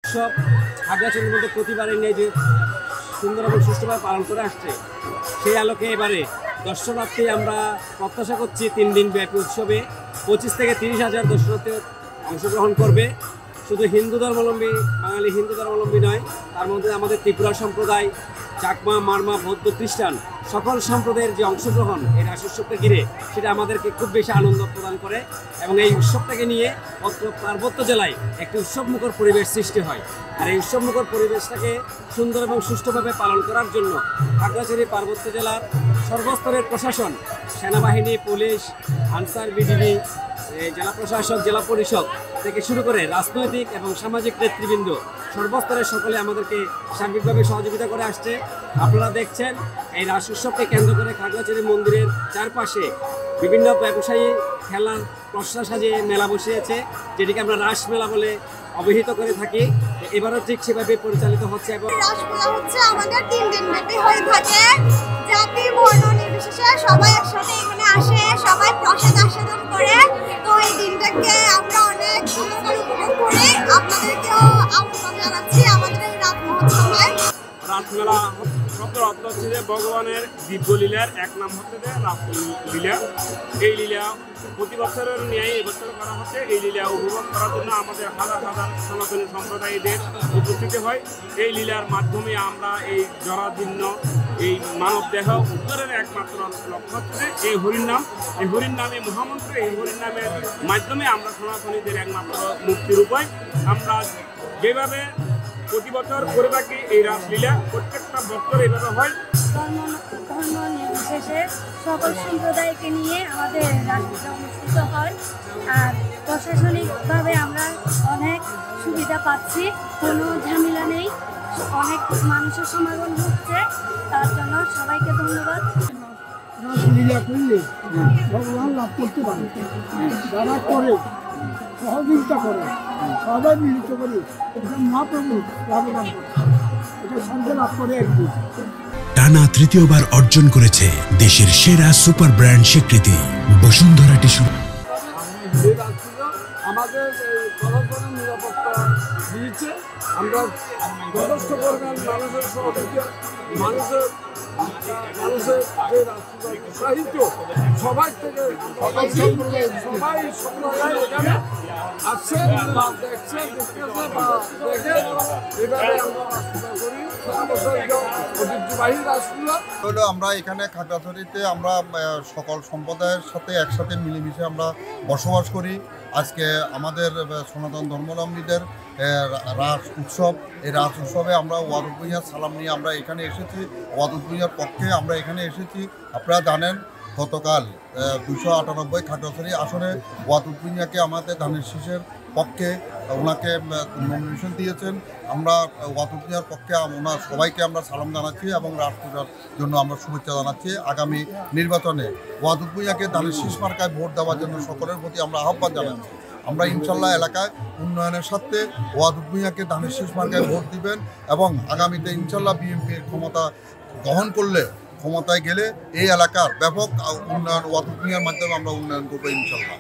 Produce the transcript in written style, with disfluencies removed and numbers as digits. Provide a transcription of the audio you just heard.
উৎসব খাগড়াছড়ির মধ্যে প্রতিবারের নিয়ে যে সুন্দর এবং সুষ্ঠুভাবে পালন করে আসছে, সেই আলোকে এবারে দর্শনার্থী আমরা প্রত্যাশা করছি 3 দিন ব্যাপী উৎসবে 25 থেকে 30,000 দর্শনার্থী অংশগ্রহণ করবে। শুধু হিন্দু ধর্মাবলম্বী, বাঙালি হিন্দু ধর্মাবলম্বী নয়, তার মধ্যে আমাদের ত্রিপুরা সম্প্রদায়, চাকমা, মারমা, বৌদ্ধ, খ্রিস্টান সকল সম্প্রদায়ের যে অংশগ্রহণ এই রাস উৎসবকে ঘিরে, সেটা আমাদেরকে খুব বেশি আনন্দ প্রদান করে এবং এই উৎসবটাকে নিয়ে অত্র পার্বত্য জেলায় একটি উৎসবমুখর পরিবেশ সৃষ্টি হয়। আর এই উৎসবমুখর পরিবেশটাকে সুন্দর এবং সুষ্ঠুভাবে পালন করার জন্য খাগড়াছড়ি পার্বত্য জেলার সর্বস্তরের প্রশাসন, সেনাবাহিনী, পুলিশ, আনসার, বিডিবি, জেলা প্রশাসক, জেলা পরিষদ থেকে শুরু করে রাজনৈতিক এবং সামাজিক নেতৃবৃন্দ সর্বস্তরের সকলে আমাদেরকে সার্বিকভাবে সহযোগিতা করে আসছে। আপনারা দেখছেন এই রাস উৎসবকে কেন্দ্র করে খাগড়াছড়ি মন্দিরের চারপাশে বিভিন্ন ব্যবসায়ী খেলার পসরা সাজিয়ে মেলা বসিয়েছে, যেটিকে আমরা রাস মেলা বলে অভিহিত করে থাকি। এবারও ঠিক সেভাবে পরিচালিত হচ্ছে এবং রাসমেলা হচ্ছে আমাদের 3 দিন ব্যাপী হয়ে থাকে। জাতি বর্ণ নির্বিশেষে সবাই একসাথে এখানে আসে, সবাই প্রসাদ আস্বাদন করে। তো এই দিনটাকে আমরা অনেক সুন্দর করে উপভোগ করি। আপনাদেরকেও আমন্ত্রণ জানাচ্ছি আমাদের এই রাত মহোৎসবে। রাসমেলা শব্দের অর্থ হচ্ছে যে ভগবানের দিব্য লীলার এক নাম হচ্ছে যে রাসলীলা। এই লীলা প্রতি বছরের ন্যায় এবছর করা হচ্ছে। এই লীলা উপভোগ করার জন্য আমাদের হাজার হাজার সনাতনী সম্প্রদায়ীদের উপস্থিতি হয়। এই লীলার মাধ্যমে আমরা এই জরাজীর্ণ এই মানব দেহ উদ্ধারের একমাত্র লক্ষ্য হচ্ছে এই হরিনাম। এই হরিনামে মহামন্ত্র, এই হরিনামের মাধ্যমে আমরা সনাতনীদের একমাত্র মুক্তির উপায়। আমরা যেভাবে প্রতি বছর করে থাকি এই রাসলীলা, প্রত্যেকটা বছর এইভাবে হয়। ধর্ম নির্বিশেষে সকল সম্প্রদায়কে নিয়ে আমাদের রাসলীলা অনুষ্ঠিত হয়। আর প্রশাসনিকভাবে আমরা অনেক সুবিধা পাচ্ছি, কোনো ঝামেলা নেই, অনেক মানুষের সমাগম হচ্ছে, তার জন্য সবাইকে ধন্যবাদ। রাসলীলা করলে ভগবান লাভ করতে পারে, যারা করে সহযোগিতা করে সবাই মিলিত করে মহাপ্রভু লাভবান করে, এটা শান্তি লাভ করে একদিন। টানা তৃতীয়বার অর্জন করেছে দেশের সেরা সুপার ব্র্যান্ড স্বীকৃতি বসুন্ধরা টিস্যু। আমাদের প্রশাসনের নিরাপত্তা দিয়েছে। আমরা যথেষ্ট পরিমাণ মানুষের সহযোগিতা, মানুষের যে উৎসাহিত সবাই থেকে সবাই সম্প্রদায় এখানে আসছে বা দেখছে, দেখতেছে বা দেখে এভাবে আমরা রাসলীলা করি। সারা বছর ঐতিহ্যবাহী রাসলীলা হলো আমরা এখানে খাগড়াছড়িতে আমরা সকল সম্প্রদায়ের সাথে একসাথে মিলেমিশে আমরা বসবাস করি। আজকে আমাদের সনাতন ধর্মাবলম্বীদের রাস উৎসব, এই রাস উৎসবে আমরা ওয়াদুদ ভূঁইয়ার সালাম নিয়ে আমরা এখানে এসেছি। ওয়াদুদ ভূঁইয়ার পক্ষে আমরা এখানে এসেছি। আপনারা জানেন গতকাল 298 খাগড়াছড়ি আসনে ওয়াদুদ ভূঁইয়াকে আমাদের ধানের শীষের পক্ষে ওনাকে নমিনেশন দিয়েছেন। আমরা ওয়াদুদ ভূঁইয়ার পক্ষে ওনার সবাইকে আমরা সালাম জানাচ্ছি এবং রাস পূজার জন্য আমরা শুভেচ্ছা জানাচ্ছি। আগামী নির্বাচনে ওয়াদুদ ভূঁইয়াকে ধানের শীষ মার্কায় ভোট দেওয়ার জন্য সকলের প্রতি আমরা আহ্বান জানাচ্ছি। আমরা ইনশাল্লাহ এলাকায় উন্নয়নের স্বার্থে ওয়াদুদ ভূঁইয়াকে ধানের শীষ মার্কায় ভোট দিবেন এবং আগামীতে ইনশাল্লাহ বিএনপির ক্ষমতা গ্রহণ করলে, ক্ষমতায় গেলে এই এলাকার ব্যাপক উন্নয়ন ওয়াদুদ ভূঁইয়ার মাধ্যমে আমরা উন্নয়ন করবো ইনশাল্লাহ।